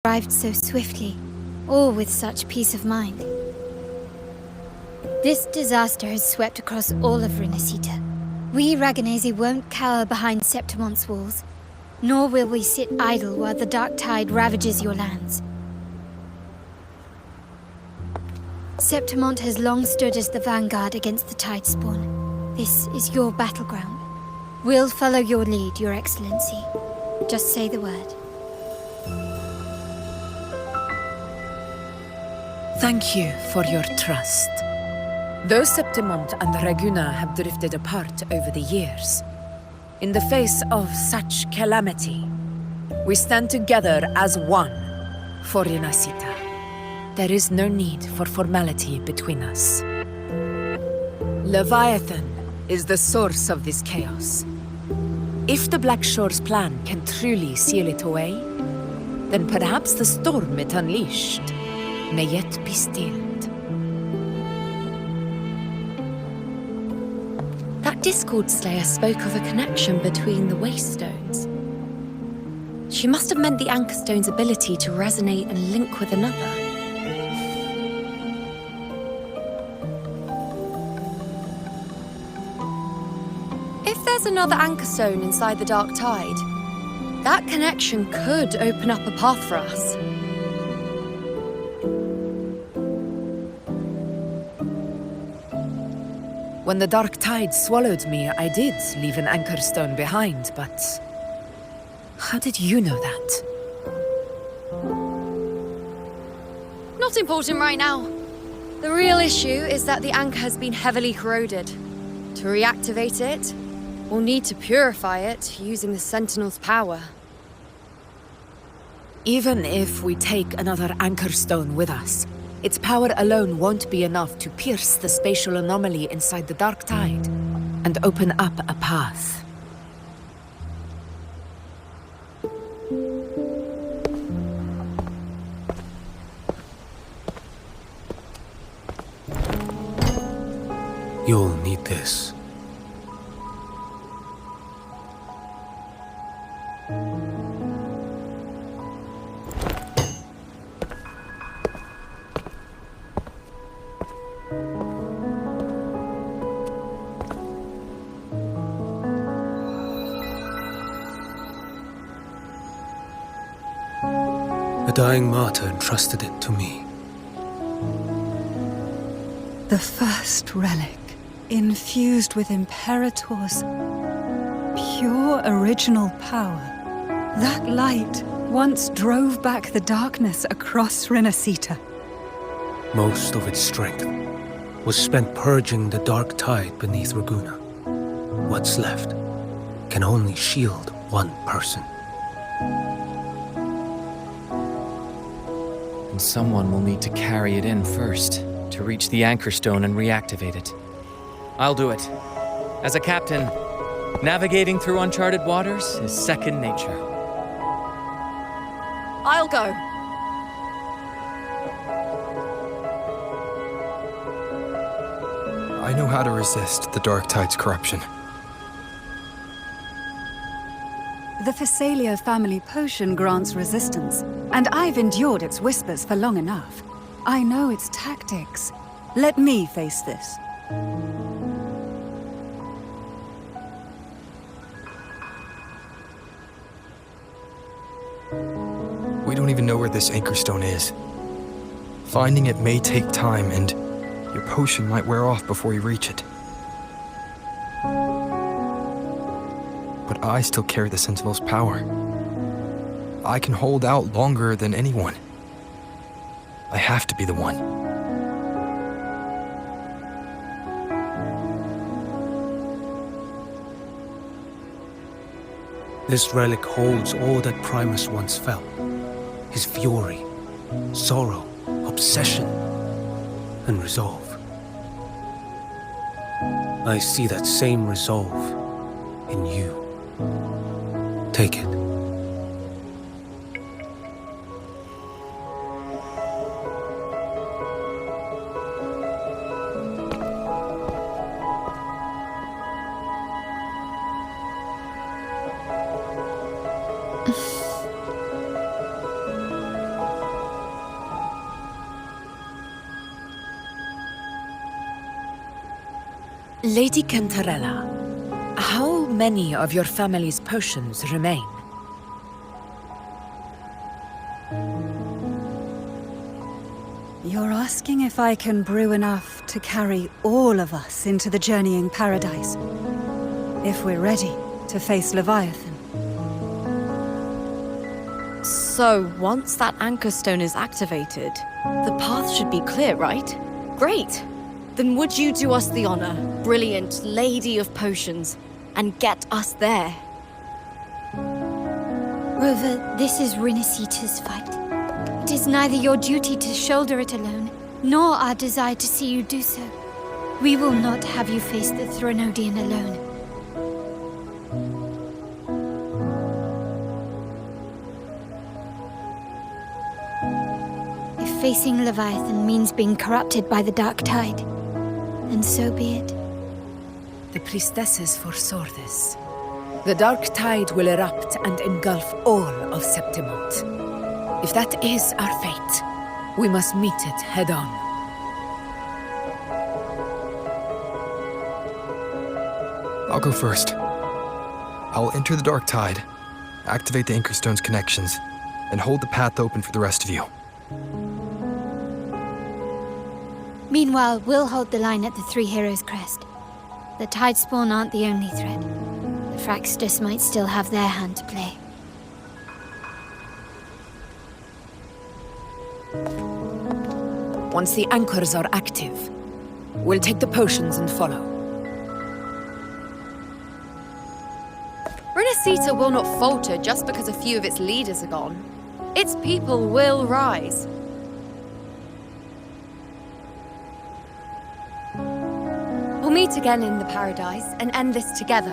arrived so swiftly, all with such peace of mind. This disaster has swept across all of Renacita. We Raganazi won't cower behind Septimonte's walls, nor will we sit idle while the dark tide ravages your lands. Septimonte has long stood as the vanguard against the Tidespawn. This is your battleground. We'll follow your lead, Your Excellency. Just say the word. Thank you for your trust. Though Septimonte and Raguna have drifted apart over the years, in the face of such calamity, we stand together as one for Renacita. There is no need for formality between us. Leviathan is the source of this chaos. If the Black Shore's plan can truly seal it away, then perhaps the storm it unleashed may yet be stilled. That Discord Slayer spoke of a connection between the Wastestones. She must have meant the Anchorstone's ability to resonate and link with another. If there's another Anchorstone inside the Dark Tide, that connection could open up a path for us. When the Dark Tide swallowed me, I did leave an Anchorstone behind, but... how did you know that? Not important right now. The real issue is that the anchor has been heavily corroded. To reactivate it, we'll need to purify it using the Sentinel's power. Even if we take another Anchorstone with us, its power alone won't be enough to pierce the spatial anomaly inside the Dark Tide and open up a path. You'll need this. A dying martyr entrusted it to me. The first relic, infused with Imperator's pure original power. That light once drove back the darkness across Renacita. Most of its strength was spent purging the dark tide beneath Raguna. What's left can only shield one person. And someone will need to carry it in first, to reach the Anchorstone and reactivate it. I'll do it. As a captain, navigating through uncharted waters is second nature. I'll go. I know how to resist the Dark Tide's corruption. The Phasalia family potion grants resistance, and I've endured its whispers for long enough. I know its tactics. Let me face this. We don't even know where this Anchorstone is. Finding it may take time, and your potion might wear off before you reach it. But I still carry the Sentinel's power. I can hold out longer than anyone. I have to be the one. This relic holds all that Primus once felt. His fury, sorrow, obsession, and resolve. I see that same resolve in you. Take it. Lady Cantarella, how many of your family's potions remain? You're asking if I can brew enough to carry all of us into the journeying paradise. If we're ready to face Leviathan. So, once that Anchor Stone is activated, the path should be clear, right? Great! Then would you do us the honor, brilliant Lady of Potions, and get us there? Rover, this is Rinasita's fight. It is neither your duty to shoulder it alone, nor our desire to see you do so. We will not have you face the Threnodian alone. If facing Leviathan means being corrupted by the Dark Tide, then so be it. The priestesses foresaw this. The Dark Tide will erupt and engulf all of Septimont. If that is our fate, we must meet it head-on. I'll go first. I'll enter the Dark Tide, activate the Anchor Stone's connections, and hold the path open for the rest of you. Meanwhile, we'll hold the line at the Three Heroes Crest. The Tidespawn aren't the only threat. The Fraxtus might still have their hand to play. Once the anchors are active, we'll take the potions and follow. Renacita will not falter just because a few of its leaders are gone. Its people will rise. We'll meet again in the paradise and end this together.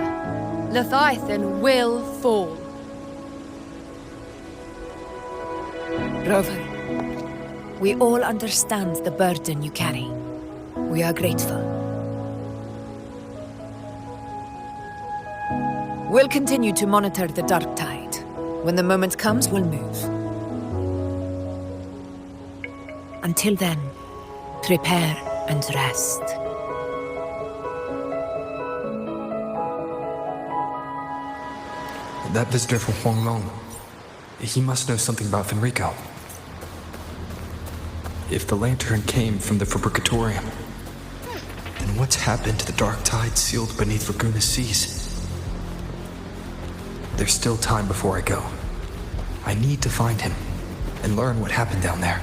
Leviathan will fall. Rover, we all understand the burden you carry. We are grateful. We'll continue to monitor the Dark Tide. When the moment comes, we'll move. Until then, prepare and rest. That visitor from Huanglong, he must know something about Fenrico. If the lantern came from the Fabricatorium, then what's happened to the Dark Tide sealed beneath Raguna's seas? There's still time before I go. I need to find him and learn what happened down there.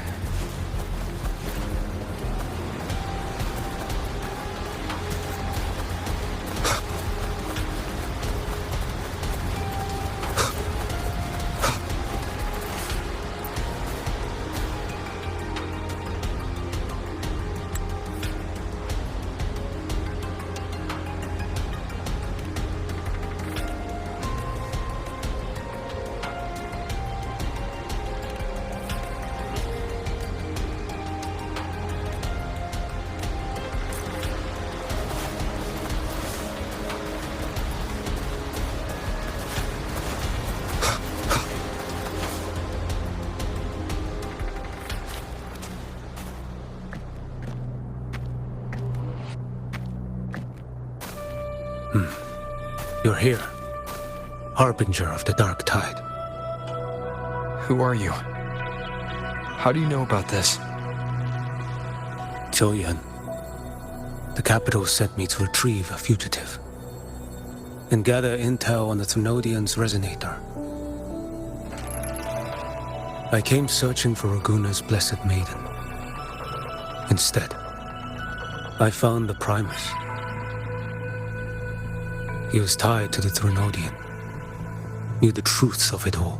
You're here, harbinger of the Dark Tide. Who are you? How do you know about this? Choyan. The capital sent me to retrieve a fugitive and gather intel on the Thenodian's resonator. I came searching for Raguna's blessed maiden. Instead, I found the Primus. He was tied to the Threnodian, knew the truths of it all.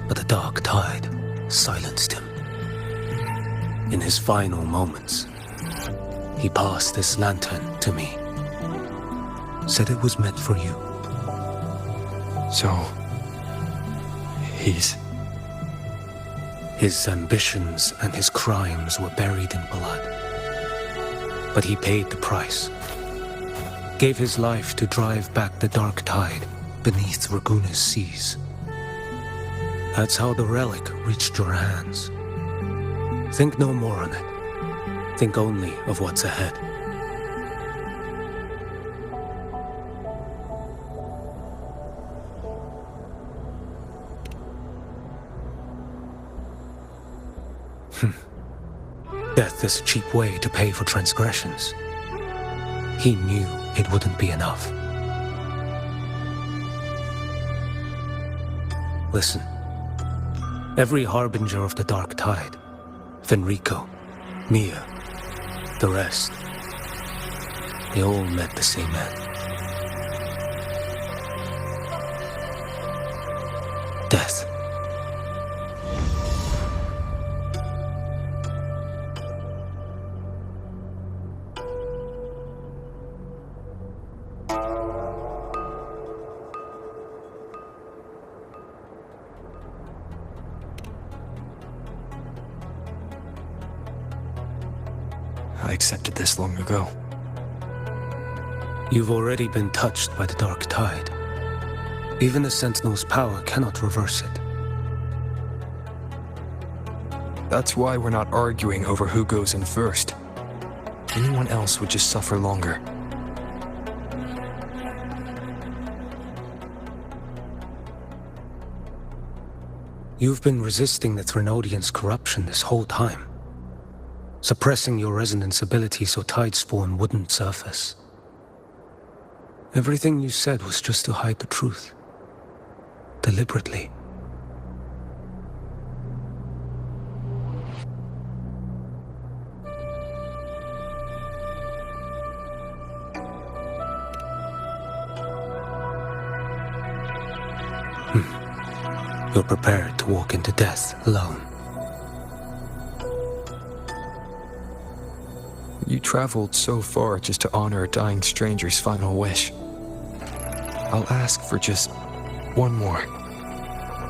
But the Dark Tide silenced him. In his final moments, he passed this lantern to me. Said it was meant for you. So, he's... His ambitions and his crimes were buried in blood. But he paid the price. Gave his life to drive back the Dark Tide beneath Raguna's seas. That's how the relic reached your hands. Think no more on it. Think only of what's ahead. Death is a cheap way to pay for transgressions. He knew it wouldn't be enough. Listen. Every harbinger of the Dark Tide, Fenrico, Mia, the rest, they all met the same end. Death. I accepted this long ago. You've already been touched by the Dark Tide. Even the Sentinel's power cannot reverse it. That's why we're not arguing over who goes in first. Anyone else would just suffer longer. You've been resisting the Threnodians' corruption this whole time. Suppressing your resonance ability so Tidespawn wouldn't surface. Everything you said was just to hide the truth. Deliberately. You're prepared to walk into death alone. You traveled so far just to honor a dying stranger's final wish. I'll ask for just one more.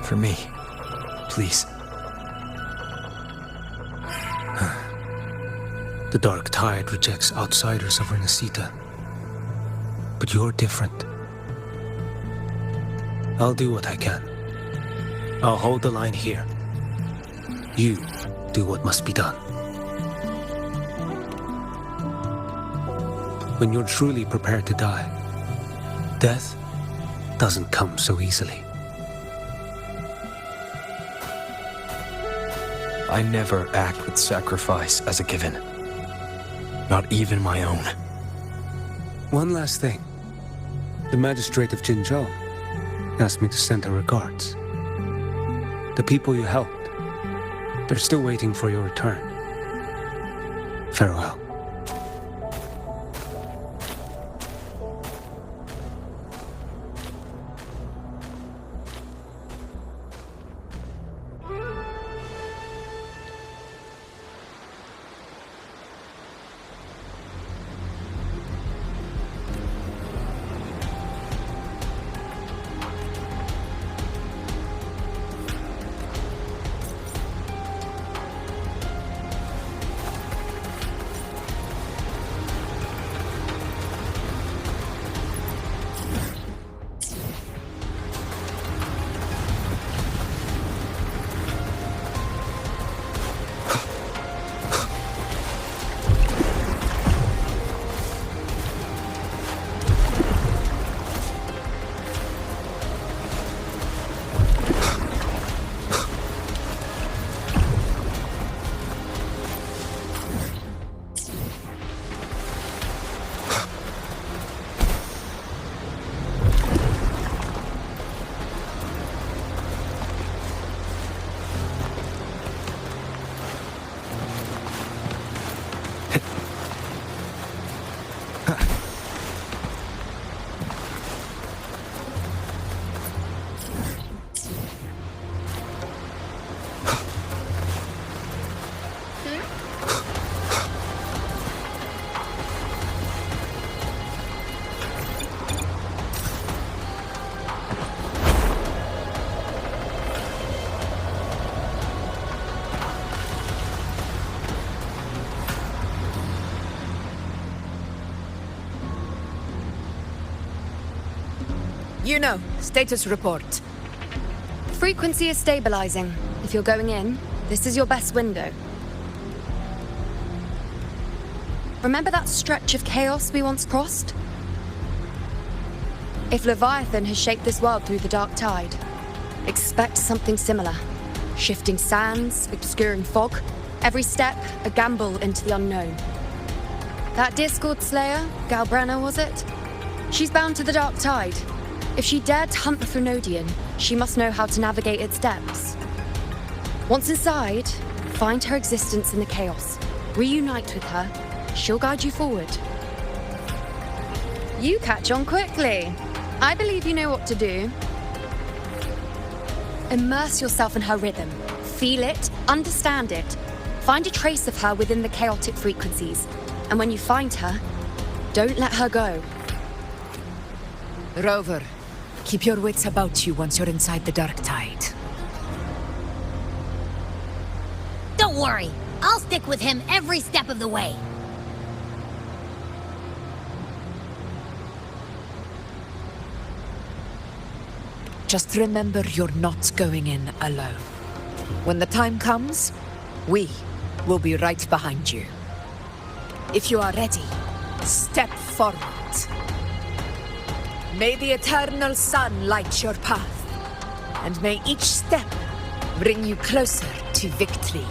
For me. Please. The Dark Tide rejects outsiders of Renacita. But you're different. I'll do what I can. I'll hold the line here. You do what must be done. When you're truly prepared to die, death doesn't come so easily. I never act with sacrifice as a given. Not even my own. One last thing. The magistrate of Jinzhou asked me to send her regards. The people you helped, they're still waiting for your return. Farewell. You know, status report. Frequency is stabilizing. If you're going in, this is your best window. Remember that stretch of chaos we once crossed? If Leviathan has shaped this world through the Dark Tide, expect something similar. Shifting sands, obscuring fog, Every step, a gamble into the unknown. That Discord Slayer, Galbrenna was it? She's bound to the Dark Tide. If she dared to hunt the Threnodian, she must know how to navigate its depths. Once inside, find her existence in the chaos. Reunite with her. She'll guide you forward. You catch on quickly. I believe you know what to do. Immerse yourself in her rhythm. Feel it, understand it. Find a trace of her within the chaotic frequencies. And when you find her, don't let her go. Rover, keep your wits about you once you're inside the Dark Tide. Don't worry. I'll stick with him every step of the way. Just remember you're not going in alone. When the time comes, we will be right behind you. If you are ready, step forward. May the eternal sun light your path, and may each step bring you closer to victory.